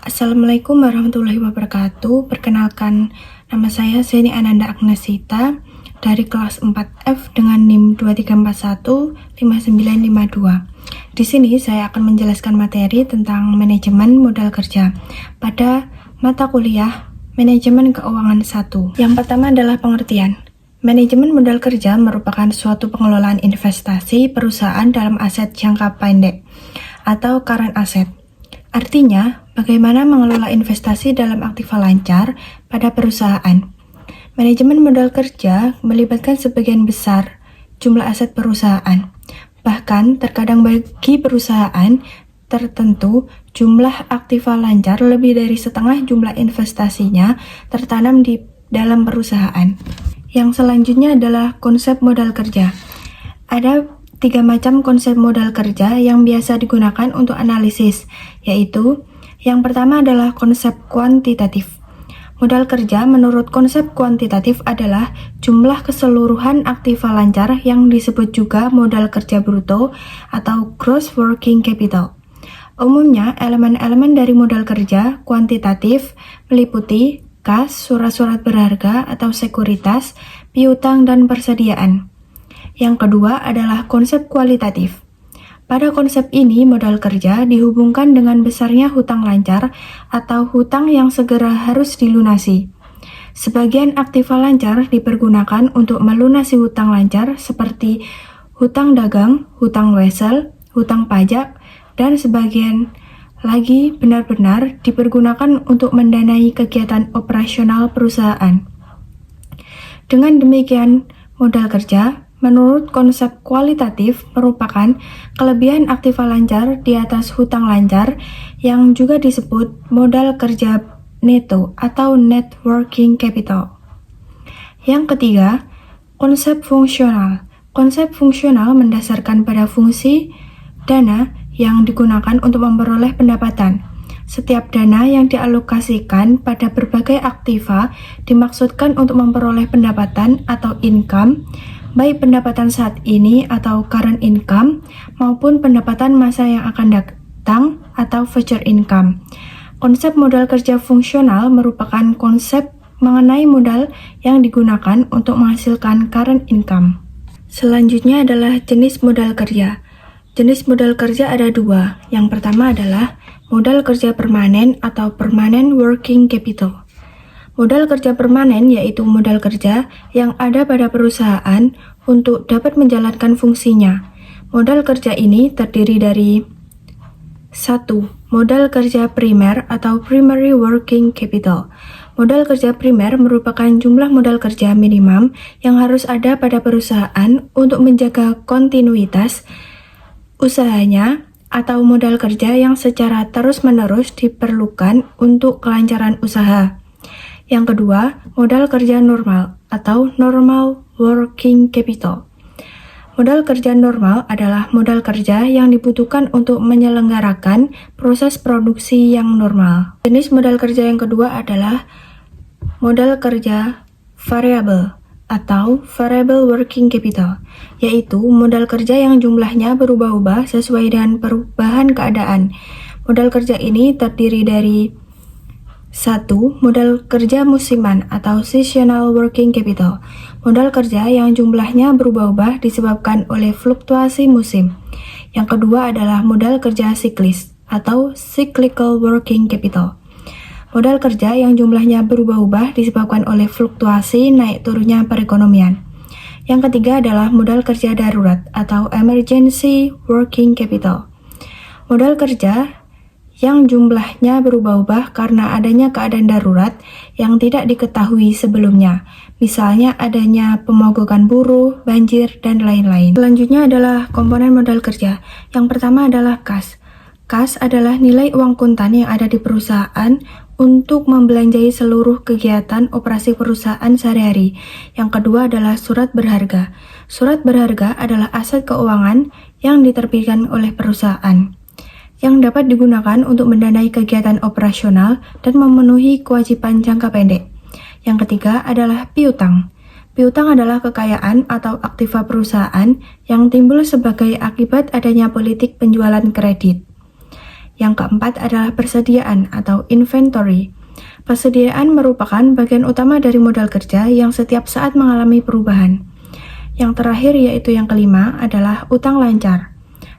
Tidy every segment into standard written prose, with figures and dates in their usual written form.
Assalamualaikum warahmatullahi wabarakatuh. Perkenalkan, nama saya Zeni Ananda Agnesita dari kelas 4F dengan NIM 23415952. Di sini saya akan menjelaskan materi tentang manajemen modal kerja pada mata kuliah Manajemen Keuangan 1. Yang pertama adalah pengertian. Manajemen modal kerja merupakan suatu pengelolaan investasi perusahaan dalam aset jangka pendek atau current asset. Artinya, bagaimana mengelola investasi dalam aktiva lancar pada perusahaan. Manajemen modal kerja melibatkan sebagian besar jumlah aset perusahaan. Bahkan, terkadang bagi perusahaan tertentu, jumlah aktiva lancar lebih dari setengah jumlah investasinya tertanam di dalam perusahaan. Yang selanjutnya adalah konsep modal kerja. Ada 3 macam konsep modal kerja yang biasa digunakan untuk analisis, yaitu yang pertama adalah konsep kuantitatif. Modal kerja menurut konsep kuantitatif adalah jumlah keseluruhan aktiva lancar yang disebut juga modal kerja bruto atau gross working capital. Umumnya, elemen-elemen dari modal kerja kuantitatif meliputi kas, surat-surat berharga atau sekuritas, piutang, dan persediaan. Yang kedua adalah konsep kualitatif. Pada konsep ini, modal kerja dihubungkan dengan besarnya hutang lancar atau hutang yang segera harus dilunasi. Sebagian aktiva lancar dipergunakan untuk melunasi hutang lancar seperti hutang dagang, hutang wesel, hutang pajak, dan sebagian lagi benar-benar dipergunakan untuk mendanai kegiatan operasional perusahaan. Dengan demikian, modal kerja menurut konsep kualitatif merupakan kelebihan aktiva lancar di atas hutang lancar yang juga disebut modal kerja neto atau net working capital. Yang ketiga, konsep fungsional. Konsep fungsional mendasarkan pada fungsi dana yang digunakan untuk memperoleh pendapatan. Setiap dana yang dialokasikan pada berbagai aktiva dimaksudkan untuk memperoleh pendapatan atau income, baik pendapatan saat ini atau current income maupun pendapatan masa yang akan datang atau future income. Konsep modal kerja fungsional merupakan konsep mengenai modal yang digunakan untuk menghasilkan current income. Selanjutnya adalah jenis modal kerja. Jenis modal kerja ada 2. Yang pertama adalah modal kerja permanen atau permanent working capital. Modal kerja permanen yaitu modal kerja yang ada pada perusahaan untuk dapat menjalankan fungsinya. Modal kerja ini terdiri dari 1. Modal kerja primer atau primary working capital. Modal kerja primer merupakan jumlah modal kerja minimum yang harus ada pada perusahaan untuk menjaga kontinuitas usahanya atau modal kerja yang secara terus-menerus diperlukan untuk kelancaran usaha. Yang kedua, modal kerja normal atau normal working capital. Modal kerja normal adalah modal kerja yang dibutuhkan untuk menyelenggarakan proses produksi yang normal. Jenis modal kerja yang kedua adalah modal kerja variabel atau variable working capital, yaitu modal kerja yang jumlahnya berubah-ubah sesuai dengan perubahan keadaan. Modal kerja ini terdiri dari 1. Modal kerja musiman atau seasonal working capital. Modal kerja yang jumlahnya berubah-ubah disebabkan oleh fluktuasi musim. Yang kedua adalah modal kerja siklis atau cyclical working capital. Modal kerja yang jumlahnya berubah-ubah disebabkan oleh fluktuasi naik turunnya perekonomian. Yang ketiga adalah modal kerja darurat atau emergency working capital. Modal kerja yang jumlahnya berubah-ubah karena adanya keadaan darurat yang tidak diketahui sebelumnya, misalnya adanya pemogokan buruh, banjir, dan lain-lain. Selanjutnya adalah komponen modal kerja. Yang pertama adalah kas. Kas adalah nilai uang kuntan yang ada di perusahaan untuk membelanjai seluruh kegiatan operasi perusahaan sehari-hari. Yang kedua adalah surat berharga. Surat berharga adalah aset keuangan yang diterbitkan oleh perusahaan, yang dapat digunakan untuk mendanai kegiatan operasional dan memenuhi kewajiban jangka pendek. Yang ketiga adalah piutang. Piutang adalah kekayaan atau aktiva perusahaan yang timbul sebagai akibat adanya politik penjualan kredit. Yang keempat adalah persediaan atau inventory. Persediaan merupakan bagian utama dari modal kerja yang setiap saat mengalami perubahan. Yang terakhir yaitu yang kelima adalah utang lancar.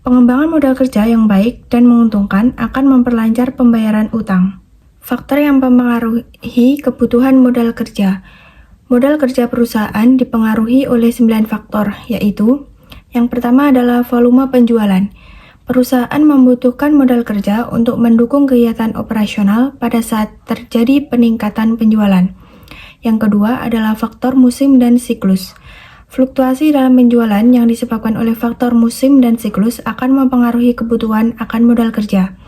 Pengembangan modal kerja yang baik dan menguntungkan akan memperlancar pembayaran utang. Faktor yang mempengaruhi kebutuhan modal kerja. Modal kerja perusahaan dipengaruhi oleh 9 faktor, yaitu yang pertama adalah volume penjualan. Perusahaan membutuhkan modal kerja untuk mendukung kegiatan operasional pada saat terjadi peningkatan penjualan. Yang kedua adalah faktor musim dan siklus. Fluktuasi dalam penjualan yang disebabkan oleh faktor musim dan siklus akan mempengaruhi kebutuhan akan modal kerja.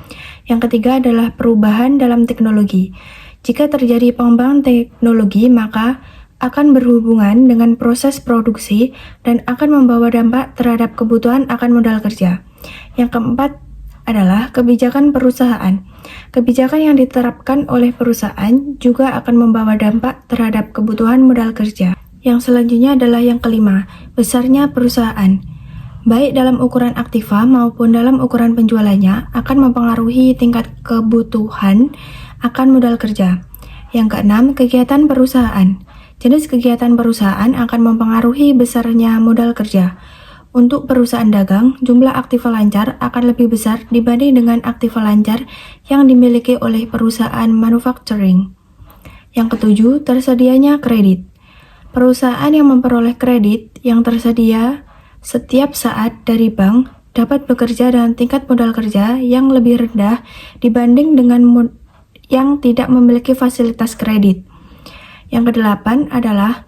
Yang ketiga adalah perubahan dalam teknologi. Jika terjadi pengembangan teknologi, maka akan berhubungan dengan proses produksi dan akan membawa dampak terhadap kebutuhan akan modal kerja. Yang keempat adalah kebijakan perusahaan. Kebijakan yang diterapkan oleh perusahaan juga akan membawa dampak terhadap kebutuhan modal kerja. Yang selanjutnya adalah yang kelima, besarnya perusahaan. Baik dalam ukuran aktiva maupun dalam ukuran penjualannya akan mempengaruhi tingkat kebutuhan akan modal kerja. Yang keenam, kegiatan perusahaan. Jenis kegiatan perusahaan akan mempengaruhi besarnya modal kerja. Untuk perusahaan dagang, jumlah aktiva lancar akan lebih besar dibanding dengan aktiva lancar yang dimiliki oleh perusahaan manufacturing. Yang ketujuh, tersedianya kredit. Perusahaan yang memperoleh kredit yang tersedia setiap saat dari bank dapat bekerja dengan tingkat modal kerja yang lebih rendah dibanding dengan yang tidak memiliki fasilitas kredit. Yang kedelapan adalah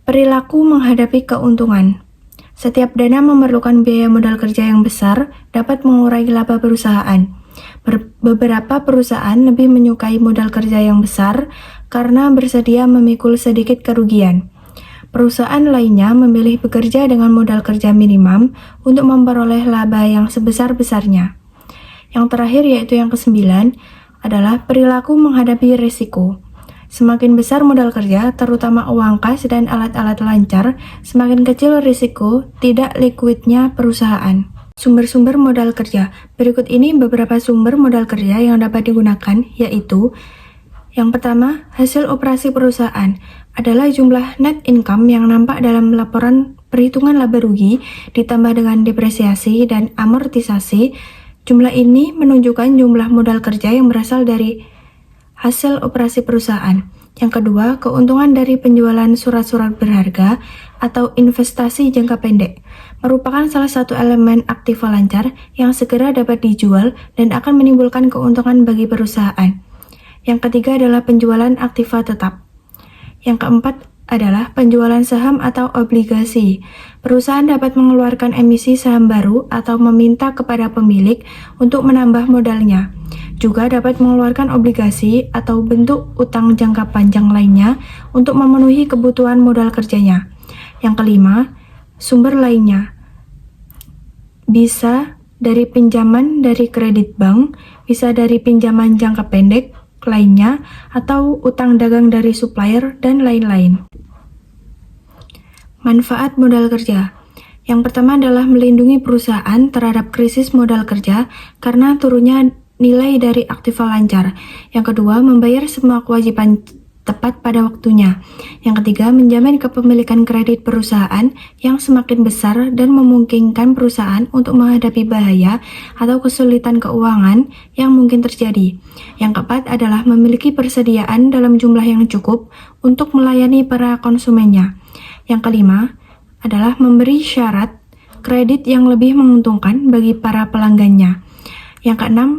perilaku menghadapi keuntungan. Setiap dana memerlukan biaya modal kerja yang besar dapat mengurai laba perusahaan. Beberapa perusahaan lebih menyukai modal kerja yang besar karena bersedia memikul sedikit kerugian. Perusahaan lainnya memilih bekerja dengan modal kerja minimum untuk memperoleh laba yang sebesar-besarnya. Yang terakhir yaitu yang kesembilan adalah perilaku menghadapi risiko. Semakin besar modal kerja, terutama uang kas dan alat-alat lancar, semakin kecil risiko tidak likuidnya perusahaan. Sumber-sumber modal kerja. Berikut ini beberapa sumber modal kerja yang dapat digunakan, yaitu yang pertama, hasil operasi perusahaan adalah jumlah net income yang nampak dalam laporan perhitungan laba rugi ditambah dengan depresiasi dan amortisasi. Jumlah ini menunjukkan jumlah modal kerja yang berasal dari hasil operasi perusahaan. Yang kedua, keuntungan dari penjualan surat-surat berharga atau investasi jangka pendek merupakan salah satu elemen aktiva lancar yang segera dapat dijual dan akan menimbulkan keuntungan bagi perusahaan. Yang ketiga adalah penjualan aktiva tetap. Yang keempat adalah penjualan saham atau obligasi. Perusahaan dapat mengeluarkan emisi saham baru atau meminta kepada pemilik untuk menambah modalnya. Juga dapat mengeluarkan obligasi atau bentuk utang jangka panjang lainnya untuk memenuhi kebutuhan modal kerjanya. Yang kelima, sumber lainnya. Bisa dari pinjaman dari kredit bank, bisa dari pinjaman jangka pendek lainnya, atau utang dagang dari supplier, dan lain-lain. Manfaat modal kerja. Yang pertama adalah melindungi perusahaan terhadap krisis modal kerja karena turunnya nilai dari aktiva lancar. Yang kedua, membayar semua kewajiban tepat pada waktunya. Yang ketiga, menjamin kepemilikan kredit perusahaan yang semakin besar dan memungkinkan perusahaan untuk menghadapi bahaya atau kesulitan keuangan yang mungkin terjadi. Yang keempat adalah memiliki persediaan dalam jumlah yang cukup untuk melayani para konsumennya. Yang kelima adalah memberi syarat kredit yang lebih menguntungkan bagi para pelanggannya. Yang keenam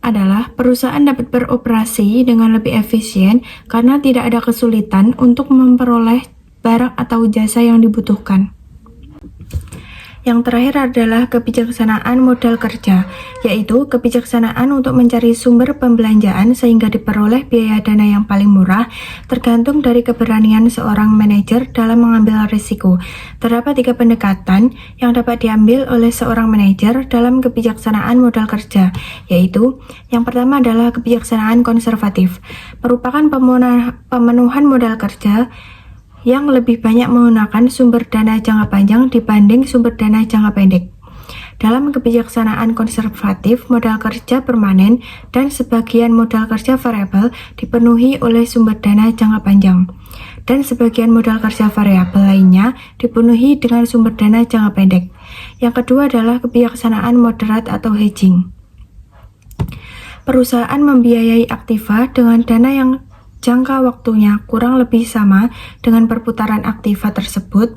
adalah perusahaan dapat beroperasi dengan lebih efisien karena tidak ada kesulitan untuk memperoleh barang atau jasa yang dibutuhkan. Yang terakhir adalah kebijaksanaan modal kerja, yaitu kebijaksanaan untuk mencari sumber pembelanjaan sehingga diperoleh biaya dana yang paling murah tergantung dari keberanian seorang manajer dalam mengambil risiko. Terdapat 3 pendekatan yang dapat diambil oleh seorang manajer dalam kebijaksanaan modal kerja, yaitu yang pertama adalah kebijaksanaan konservatif, merupakan pemenuhan modal kerja yang lebih banyak menggunakan sumber dana jangka panjang dibanding sumber dana jangka pendek. Dalam kebijaksanaan konservatif, modal kerja permanen dan sebagian modal kerja variabel dipenuhi oleh sumber dana jangka panjang, dan sebagian modal kerja variabel lainnya dipenuhi dengan sumber dana jangka pendek. Yang kedua adalah kebijaksanaan moderat atau hedging. Perusahaan membiayai aktiva dengan dana yang jangka waktunya kurang lebih sama dengan perputaran aktiva tersebut,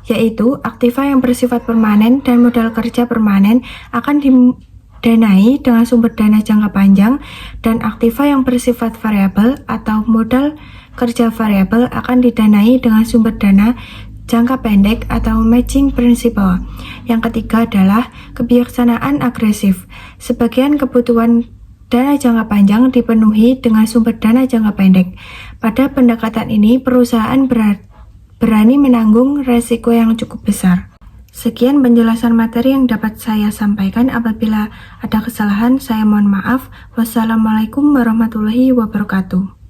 yaitu aktiva yang bersifat permanen dan modal kerja permanen akan didanai dengan sumber dana jangka panjang, dan aktiva yang bersifat variabel atau modal kerja variabel akan didanai dengan sumber dana jangka pendek atau matching principle. Yang ketiga adalah kebijaksanaan agresif. Sebagian kebutuhan dana jangka panjang dipenuhi dengan sumber dana jangka pendek. Pada pendekatan ini, perusahaan berani menanggung resiko yang cukup besar. Sekian penjelasan materi yang dapat saya sampaikan. Apabila ada kesalahan, saya mohon maaf. Wassalamualaikum warahmatullahi wabarakatuh.